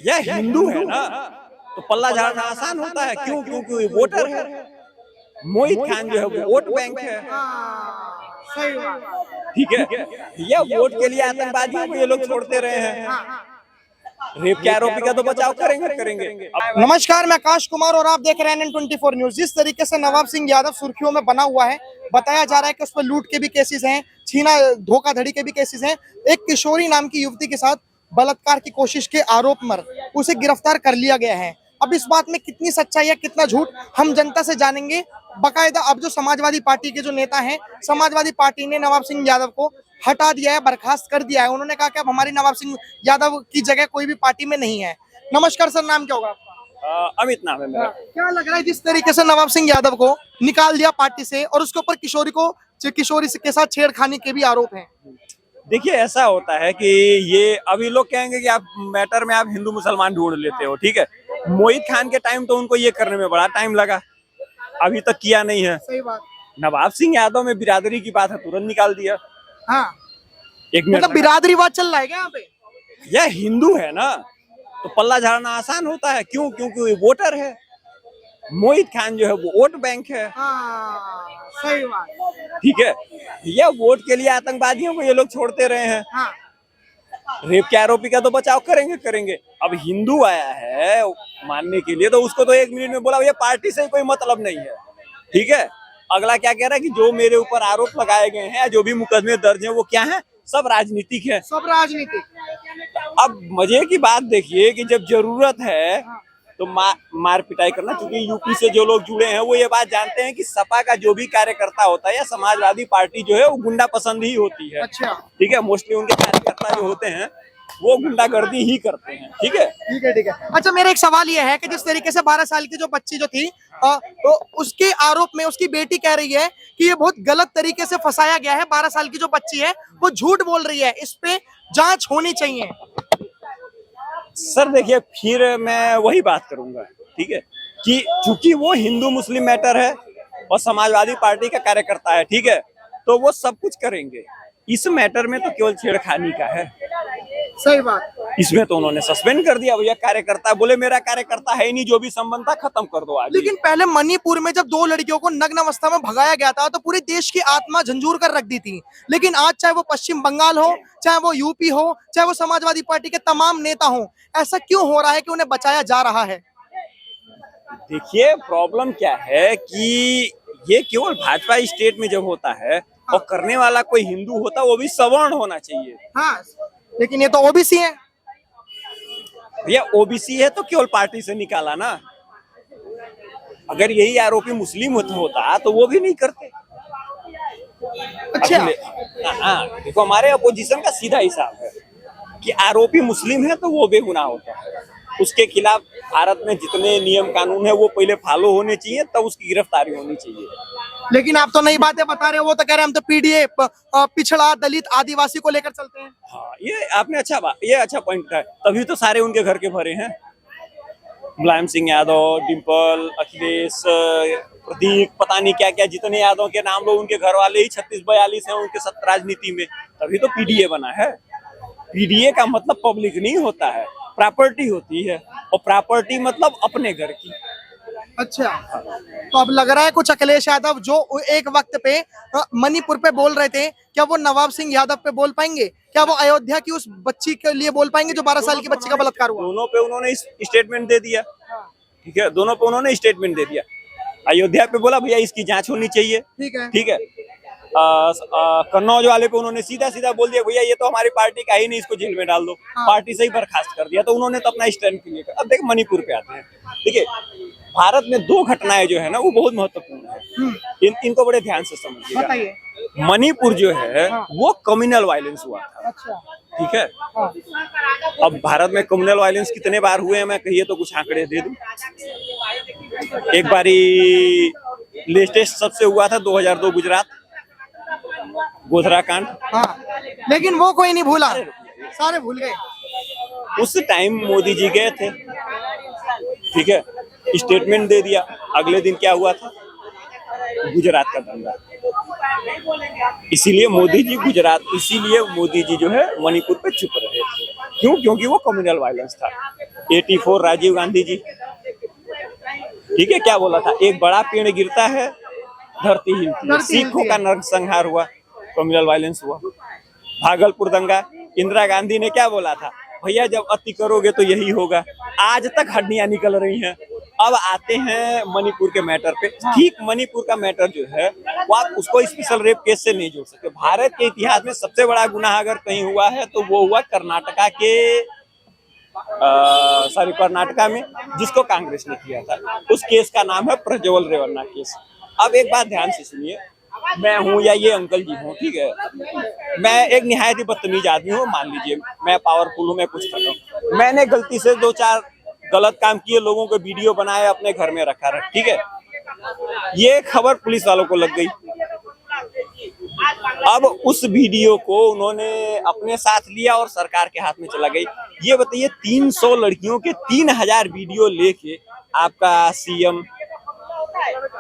यह हिंदू है ना, तो पल्ला झाड़ना आसान होता है। क्यों? क्योंकि वोटर है। मोहित खान जो है वो वोट बैंक है। सही बात। ठीक है, यह वोट के लिए आतंकवादियों को ये लोग छोड़ते रहे हैं। रेप के आरोपी का तो बचाव करेंगे। नमस्कार, मैं आकाश कुमार और आप देख रहे हैं N24 न्यूज। जिस तरीके से नवाब सिंह यादव सुर्खियों में बना हुआ है, बताया जा रहा है कि उस पर लूट के भी केसेस हैं, छीना धोखाधड़ी के भी केसेस हैं। एक किशोरी नाम की युवती के साथ बलात्कार की कोशिश के आरोप में उसे गिरफ्तार कर लिया गया है। अब इस बात में कितनी सच्चाई है, कितना झूठ, हम जनता से जानेंगे। बाकायदा अब जो समाजवादी पार्टी के जो नेता हैं, समाजवादी पार्टी ने नवाब सिंह यादव को हटा दिया है, बर्खास्त कर दिया है। उन्होंने कहा कि अब हमारी नवाब सिंह यादव की जगह कोई भी पार्टी में नहीं है। नमस्कार सर, नाम क्या होगा आपका? अमित नाम है मेरा। क्या लग रहा है जिस तरीके से नवाब सिंह यादव को निकाल दिया पार्टी से और उसके ऊपर किशोरी के साथ छेड़खानी के भी आरोप हैं? देखिए, ऐसा होता है कि ये अभी लोग कहेंगे कि आप मैटर में आप हिंदू मुसलमान ढूंढ लेते हो। ठीक है, मोहित खान के टाइम तो उनको ये करने में बड़ा टाइम लगा, अभी तक किया नहीं है। सही बात। नवाब सिंह यादव में बिरादरी की बात है, तुरंत निकाल दिया। हाँ, एक मिनट, मतलब बिरादरीवाद चल रहा है क्या यहाँ पे? यह हिंदू है ना, तो पल्ला झाड़ना आसान होता है। क्यों? क्योंकि वोटर है। मोहित खान जो है वो वोट बैंक है। सही बात। ठीक है, यह वोट के लिए आतंकवादियों को ये लोग छोड़ते रहे हैं। हाँ। रेप के आरोपी का तो बचाव करेंगे। अब हिंदू आया है मानने के लिए, तो उसको तो 1 मिनट में बोला, ये पार्टी से कोई मतलब नहीं है। ठीक है, अगला क्या कह रहा है कि जो मेरे ऊपर आरोप लगाए गए हैं, जो भी मुकदमे दर्ज हैं, वो क्या है? सब राजनीतिक है। सब राजनीतिक। अब मजे की बात देखिए कि जब जरूरत है तो मार पिटाई करना। क्योंकि यूपी से जो लोग जुड़े हैं वो ये बात जानते हैं कि सपा का जो भी कार्यकर्ता होता है या समाजवादी पार्टी जो है वो गुंडा पसंद ही होती है। अच्छा। ठीक है, मोस्टली उनके कार्यकर्ता जो होते हैं वो गुंडागर्दी ही करते हैं। ठीक है। ठीक है। अच्छा, मेरा एक सवाल ये है कि जिस तरीके से 12 साल की जो बच्ची जो थी, तो उसके आरोप में उसकी बेटी कह रही है कि ये बहुत गलत तरीके से फंसाया गया है। 12 साल की जो बच्ची है वो झूठ बोल रही है, इस पे जांच होनी चाहिए। सर देखिए, फिर मैं वही बात करूंगा, ठीक है, कि चूंकि वो हिंदू मुस्लिम मैटर है और समाजवादी पार्टी का कार्यकर्ता है, ठीक है, तो वो सब कुछ करेंगे। इस मैटर में तो केवल छेड़खानी का है। सही बात। इसमें तो उन्होंने सस्पेंड कर दिया। भैया कार्यकर्ता बोले मेरा कार्यकर्ता है ही नहीं, जो भी संबंध था खत्म कर दो आज। लेकिन पहले मणिपुर में जब 2 लड़कियों को नग्न अवस्था में भगाया गया था तो पूरे देश की आत्मा झंझूर कर रख दी थी। लेकिन आज चाहे वो पश्चिम बंगाल हो, चाहे वो यूपी हो, चाहे वो समाजवादी पार्टी के तमाम नेता हो, ऐसा क्यों हो रहा है कि उन्हें बचाया जा रहा है? देखिए, प्रॉब्लम क्या है कि ये केवल भाजपा स्टेट में जब होता है और करने वाला कोई हिंदू होता, वो भी सवर्ण होना चाहिए। हाँ, लेकिन ये तो ओबीसी है। भैया ओबीसी है तो केवल पार्टी से निकाला ना। अगर यही आरोपी मुस्लिम होता तो वो भी नहीं करते। अच्छा। हाँ, देखो हमारे अपोजिशन का सीधा हिसाब है कि आरोपी मुस्लिम है तो वो बेगुनाह होता है। उसके खिलाफ भारत में जितने नियम कानून है वो पहले फॉलो होने चाहिए, तब उसकी गिरफ्तारी होनी चाहिए। लेकिन आप तो नई बातें बता रहे हो। वो तो कह रहे हैं हम तो पीडीए, पिछड़ा, दलित, आदिवासी को लेकर चलते हैं। हाँ, ये आपने अच्छा पॉइंट है। तभी तो सारे उनके घर के भरे हैं। मुलायम सिंह यादव, डिम्पल, अखिलेश, प्रदीप, पता नहीं क्या क्या जितने यादव के नाम लो, उनके घर वाले ही 36-42 हैं उनके साथ राजनीति में। तभी तो पीडीए बना है। पीडीए का मतलब पब्लिक नहीं होता है, प्रॉपर्टी होती है, और प्रॉपर्टी मतलब अपने घर की। अच्छा, तो अब लग रहा है कुछ अखिलेश यादव जो एक वक्त पे मणिपुर पे बोल रहे थे, क्या वो नवाब सिंह यादव पे बोल पाएंगे? क्या वो अयोध्या की उस बच्ची के लिए बोल पाएंगे जो 12 साल की बच्ची का बलात्कार हुआ? दोनों पे उन्होंने स्टेटमेंट दे दिया। ठीक है, दोनों पे उन्होंने स्टेटमेंट दे दिया। अयोध्या पे बोला भैया इसकी जांच होनी चाहिए। ठीक है। कन्नौज वाले पे उन्होंने सीधा बोल दिया भैया ये तो हमारी पार्टी का ही नहीं, इसको जेल में डाल दो। पार्टी से ही बर्खास्त कर दिया। तो उन्होंने तो अपना स्टैंड क्लियर कर। अब देखिए मणिपुर पे आते हैं। देखिए, भारत में 2 घटनाएं जो है ना वो बहुत महत्वपूर्ण है। इनको बड़े ध्यान से समझिएगा। मणिपुर जो है वो कम्युनल वायलेंस हुआ था। अच्छा। ठीक है। अब भारत में कम्युनल वायलेंस कितने बार हुए हैं, मैं कहिए तो कुछ आंकड़े दे दूं। एक बारी लेटेस्ट सबसे हुआ था 2002 गुजरात गोधरा कांड। लेकिन वो कोई नहीं भूला, सारे भूल गए। उस टाइम मोदी जी गए थे। ठीक है, स्टेटमेंट दे दिया। अगले दिन क्या हुआ था? गुजरात का दंगा। इसीलिए मोदी जी जो है मणिपुर पे चुप रहे थे। क्यों? क्योंकि वो कम्युनल वायलेंस था। 84 राजीव गांधी जी, ठीक है, क्या बोला था? एक बड़ा पेड़ गिरता है, धरती हिलती है। सिखों का नरसंहार हुआ, कम्युनल वायलेंस हुआ। भागलपुर दंगा, इंदिरा गांधी ने क्या बोला था? भैया जब अति करोगे तो यही होगा। आज तक हड्डियां निकल रही हैं। अब आते हैं मणिपुर के मैटर पे। ठीक, मणिपुर का मैटर जो है वो आप उसको स्पेशल रेप केस से नहीं जोड़ सकते। भारत के इतिहास में सबसे बड़ा गुनाह अगर कहीं हुआ है तो वो हुआ कर्नाटका कर्नाटका में, जिसको कांग्रेस ने किया था। उस केस का नाम है प्रज्वल रेवन्ना केस। अब एक बात ध्यान से सुनिए, मैं हूँ या ये अंकल जी हूँ, ठीक है, मैं एक निहायत ही बदतमीज आदमी हूँ, मान लीजिए मैं पावरफुल हूँ, मैं कुछ कर रहा हूँ, मैंने गलती से 2-4 गलत काम किए, लोगों को वीडियो बनाए, अपने घर में रखा, ठीक है, ये खबर पुलिस वालों को लग गई। अब उस वीडियो को उन्होंने अपने साथ लिया और सरकार के हाथ में चला गई। ये बताइए, 300 लड़कियों के 3000 वीडियो लेके आपका सीएम,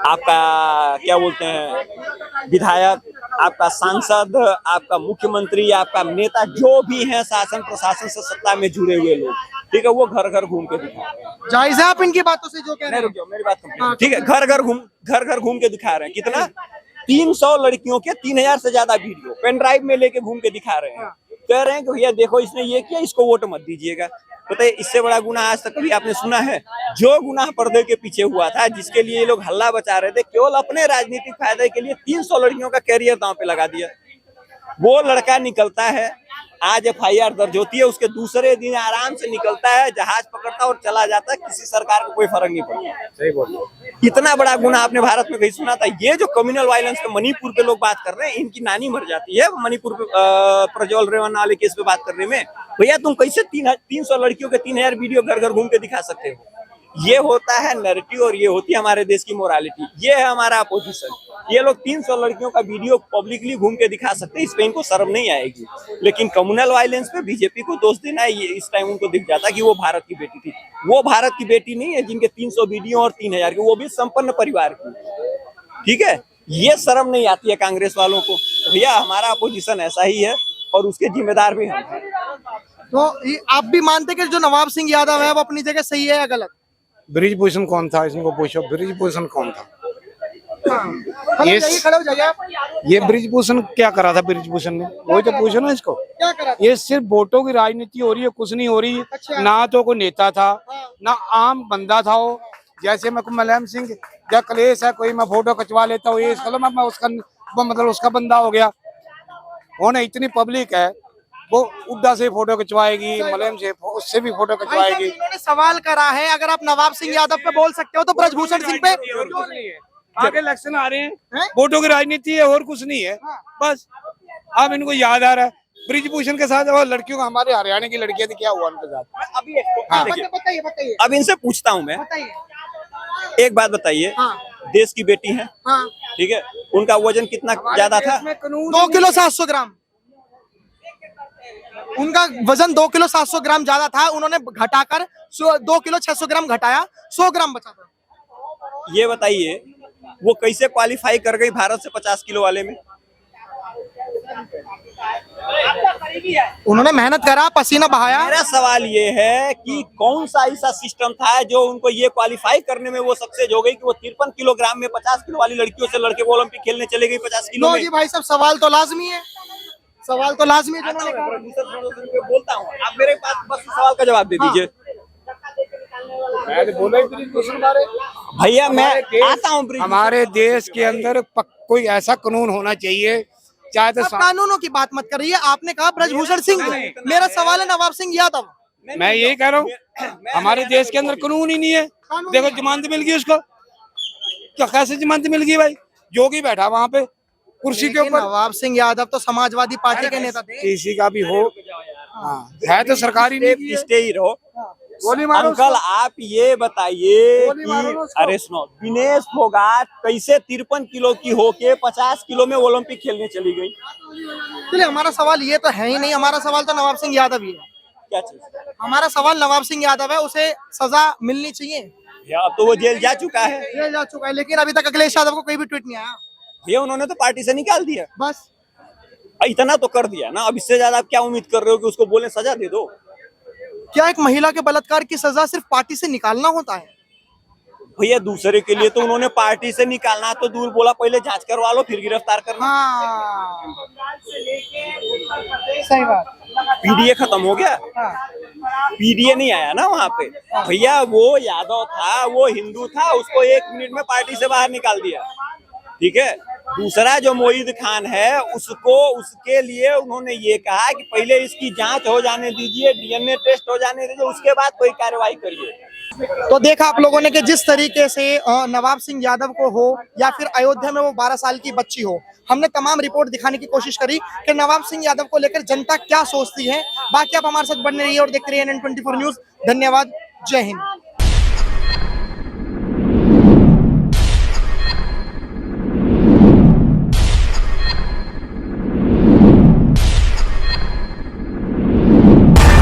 आपका क्या बोलते हैं विधायक, आपका सांसद, आपका मुख्यमंत्री, आपका नेता, जो भी है शासन प्रशासन से सत्ता में जुड़े हुए लोग, ठीक है, वो घर घर घूम के दिखा रहे हैं। जायज है आप इनकी बातों से जो कह रहे हैं? रुक जाओ, मेरी बात कंप्लीट, ठीक है, घर घर घूम के दिखा रहे हैं। कितना? 300 लड़कियों के 3000 से ज्यादा वीडियो पेन ड्राइव में लेके घूम के दिखा रहे हैं। कह रहे हैं कि भैया देखो इसने ये किया, इसको वोट मत दीजिएगा। बताइए, इससे बड़ा गुनाह आज तक कभी आपने सुना है? जो गुनाह पर्दे के पीछे हुआ था, जिसके लिए ये लोग हल्ला बचा रहे थे, केवल अपने राजनीतिक फायदे के लिए 300 लड़कियों का कैरियर दांव पे लगा दिया। वो लड़का निकलता है, आज FIR दर्ज होती है, उसके दूसरे दिन आराम से निकलता है, जहाज पकड़ता और चला जाता है, किसी सरकार को कोई फर्क नहीं पड़ता। सही बोल, इतना बड़ा गुनाह आपने भारत में कहीं सुना था? ये जो कम्युनल वायलेंस पे मणिपुर पे लोग बात कर रहे हैं, इनकी नानी मर जाती है मणिपुर पे प्रज्वल रेवन्ना वाले केस पे बात करने में। भैया तुम कैसे 300 लड़कियों के 3000 वीडियो घर घर घूम के दिखा सकते हो? ये होता है नैरेटिव और ये होती है हमारे देश की मोरालिटी। ये है हमारा अपोजिशन। ये लोग 300 लड़कियों का वीडियो पब्लिकली घूम के दिखा सकते हैं, इस पे इनको शर्म नहीं आएगी। लेकिन कम्युनल वायलेंस पे बीजेपी को दोष देना है, ये इस टाइम उनको दिख जाता कि वो भारत की बेटी थी। वो भारत की बेटी नहीं है जिनके 300 वीडियो और 3000 की, वो भी संपन्न परिवार की, ठीक है। ये शर्म नहीं आती है कांग्रेस वालों को? भैया हमारा अपोजिशन ऐसा ही है और उसके जिम्मेदार भी हम। तो आप भी मानते कि जो नवाब सिंह यादव है वो अपनी जगह सही है या गलत? ब्रिजभूषण कौन था, इसको पूछो, ब्रिजभूषण कौन था? ये ब्रिजभूषण क्या करा था? ब्रिजभूषण ने, वही तो पूछो ना इसको, क्या करा? ये सिर्फ वोटों की राजनीति हो रही है, कुछ नहीं हो रही। अच्छा। ना तो कोई नेता था, ना आम बंदा था वो। जैसे मैं मुलायम सिंह या कलेश है, कोई मैं फोटो खिंचवा लेता हूँ, ये मैं उसका मतलब उसका बंदा हो गया। होने इतनी पब्लिक है, वो उड्डा से फोटो खिंचवाएगी, मुलायम से उससे भी फोटो खिंचवाएगी। इन्होंने सवाल करा है, अगर आप नवाब सिंह यादव पे बोल सकते हो तो ब्रजभूषण सिंह पे आगे इलेक्शन आ रहे हैं, वोटों की राजनीति है और कुछ नहीं है। बस अब इनको याद आ रहा है ब्रिजभूषण के साथ, और लड़कियों का, हमारे हरियाणा की लड़कियां थी, क्या हुआ उनके साथ? अभी बताइए। अब इनसे पूछता हूँ मैं, एक बात बताइए, देश की बेटी है, ठीक है, उनका वजन कितना ज्यादा था? 2 किलो 700 ग्राम। उनका वजन 2 किलो 700 ग्राम ज्यादा था, उन्होंने घटाकर 2 किलो 600 ग्राम घटाया, 100 ग्राम बचा था। ये बताइए वो कैसे क्वालिफाई कर गई भारत से 50 किलो वाले में? उन्होंने मेहनत करा, पसीना बहाया। मेरा सवाल ये है कि कौन सा ऐसा सिस्टम था जो उनको ये क्वालिफाई करने में वो सक्सेस हो गई कि वो 53 किलोग्राम में 50 किलो वाली लड़कियों से लड़के वो ओलंपिक खेलने चले गई 50 किलो में? जी भाई साहब, सवाल तो लाजमी है, सवाल तो लाजमी है। बोलता हूँ, आप मेरे पास बस सवाल का जवाब दे दीजिए। भैया मैं आता हूँ। हमारे देश के अंदर कोई ऐसा कानून होना चाहिए, चाहे तो कानूनों की बात मत करिए, आपने कहा ब्रजभूषण सिंह, मेरा सवाल है नवाब सिंह यादव। मैं यही कह रहा हूँ, हमारे देश के अंदर कानून ही नहीं है। देखो जमानत मिल गई उसको, क्या कैसे जमानत मिल गई भाई? जोगी बैठा वहाँ पे कुर्सी के ऊपर। नवाब सिंह यादव तो समाजवादी पार्टी के नेता थे। किसी का भी हो, है तो सरकारी नहीं, स्टे ही रहो। अंकल आप ये बताइए कि अरे सुनो, विनेश फोगाट कैसे 53 किलो की होके 50 किलो में ओलंपिक खेलने चली गई? चलिए, हमारा सवाल ये तो है ही नहीं, हमारा सवाल तो नवाब सिंह यादव ही है। क्या चीज? हमारा सवाल नवाब सिंह यादव है, उसे सजा मिलनी चाहिए। अब तो वो जेल जा चुका है। जेल जा चुका है, लेकिन अभी तक अखिलेश यादव को कोई भी ट्वीट नहीं आया। भैया उन्होंने तो पार्टी से निकाल दिया, बस इतना तो कर दिया ना। अब इससे ज्यादा आप क्या उम्मीद कर रहे हो कि उसको बोले सजा दे दो? क्या एक महिला के बलात्कार की सजा सिर्फ पार्टी से निकालना होता है? भैया दूसरे के लिए तो उन्होंने पार्टी से निकालना तो दूर बोला, पहले जांच करवा लो फिर गिरफ्तार करना। हाँ सही बात। पीडीए खत्म हो गया, हाँ पीडीए नहीं आया ना वहाँ पे। भैया वो यादव था, वो हिंदू था, उसको 1 मिनट में पार्टी से बाहर निकाल दिया, ठीक है। दूसरा जो मोईद खान है उसको, उसके लिए उन्होंने ये कहा कि पहले इसकी जांच हो जाने दीजिए, डीएनए टेस्ट हो जाने दीजिए, उसके बाद कोई कार्रवाई करिए। तो देखा आप लोगों ने कि जिस तरीके से नवाब सिंह यादव को हो या फिर अयोध्या में वो 12 साल की बच्ची हो, हमने तमाम रिपोर्ट दिखाने की कोशिश करी कि नवाब सिंह यादव को लेकर जनता क्या सोचती है। बाकी आप हमारे साथ बने रहिए और देखते रहिए NN24 न्यूज। धन्यवाद, जय हिंद।